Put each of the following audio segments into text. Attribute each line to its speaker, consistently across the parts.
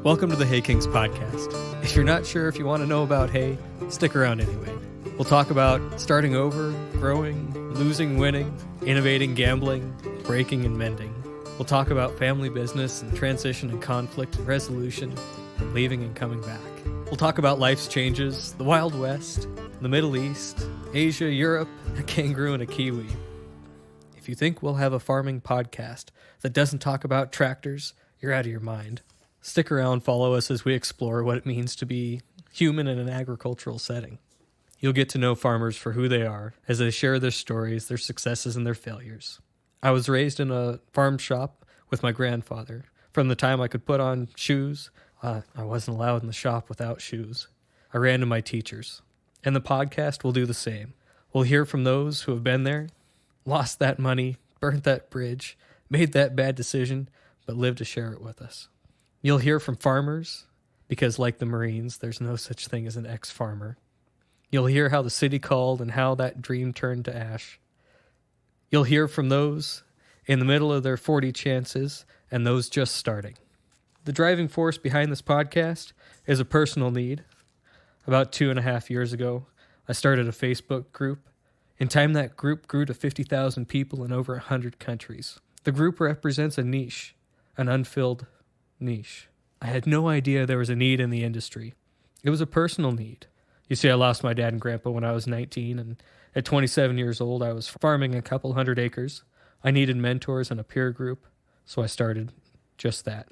Speaker 1: Welcome to the Hay Kings podcast. If you're not sure if you want to know about hay, stick around anyway. We'll talk about starting over, growing, losing, winning, innovating, gambling, breaking, and mending. We'll talk about family business and transition and conflict and resolution, and leaving and coming back. We'll talk about life's changes, the Wild West, the Middle East, Asia, Europe, a kangaroo, and a kiwi. If you think we'll have a farming podcast that doesn't talk about tractors, you're out of your mind. Stick around, follow us as we explore what it means to be human in an agricultural setting. You'll get to know farmers for who they are as they share their stories, their successes, and their failures. I was raised in a farm shop with my grandfather. From the time I could put on shoes, I wasn't allowed in the shop without shoes. I ran to my teachers. And the podcast will do the same. We'll hear from those who have been there, lost that money, burnt that bridge, made that bad decision, but lived to share it with us. You'll hear from farmers, because like the Marines, there's no such thing as an ex-farmer. You'll hear how the city called and how that dream turned to ash. You'll hear from those in the middle of their 40 chances and those just starting. The driving force behind this podcast is a personal need. About 2.5 years ago, I started a Facebook group. In time, that group grew to 50,000 people in over 100 countries. The group represents a niche, an unfilled niche. I had no idea there was a need in the industry. It was a personal need. You see, I lost my dad and grandpa when I was 19, and at 27 years old, I was farming a couple hundred acres. I needed mentors and a peer group, so I started just that.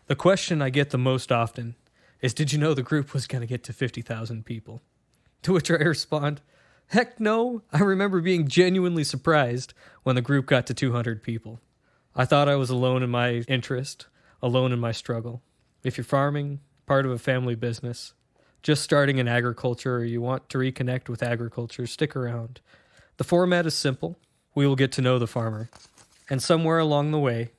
Speaker 1: The question I get the most often is, did you know the group was going to get to 50,000 people? To which I respond, heck no. I remember being genuinely surprised when the group got to 200 people. I thought I was alone in my interest, alone in my struggle. If you're farming, part of a family business, just starting in agriculture, or you want to reconnect with agriculture, stick around. The format is simple. We will get to know the farmer. And somewhere along the way,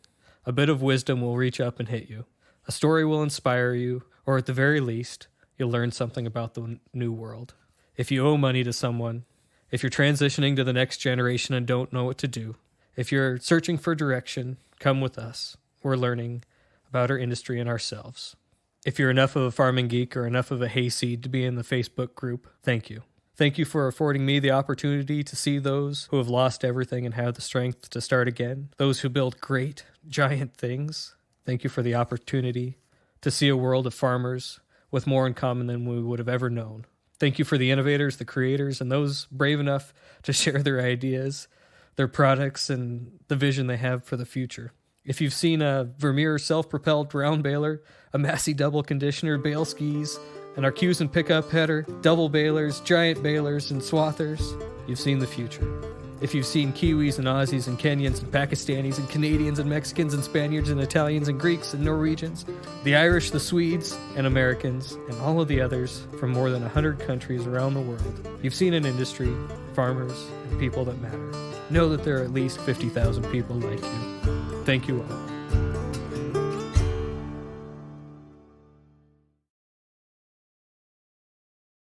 Speaker 1: a bit of wisdom will reach up and hit you. A story will inspire you, or at the very least, you'll learn something about the new world. If you owe money to someone, if you're transitioning to the next generation and don't know what to do, if you're searching for direction, come with us. We're learning about our industry and ourselves. If you're enough of a farming geek or enough of a hayseed to be in the Facebook group, thank you. Thank you for affording me the opportunity to see those who have lost everything and have the strength to start again, those who build great, giant things. Thank you for the opportunity to see a world of farmers with more in common than we would have ever known. Thank you for the innovators, the creators, and those brave enough to share their ideas, their products, and the vision they have for the future. If you've seen a Vermeer self-propelled round baler, a Massey double conditioner, bale skis, an Arcusin pickup header, double balers, giant balers, and swathers, you've seen the future. If you've seen Kiwis and Aussies and Kenyans and Pakistanis and Canadians and Mexicans and Spaniards and Italians and Greeks and Norwegians, the Irish, the Swedes, and Americans, and all of the others from more than 100 countries around the world, you've seen an industry, farmers, and people that matter. Know that there are at least 50,000 people like you. Thank you all.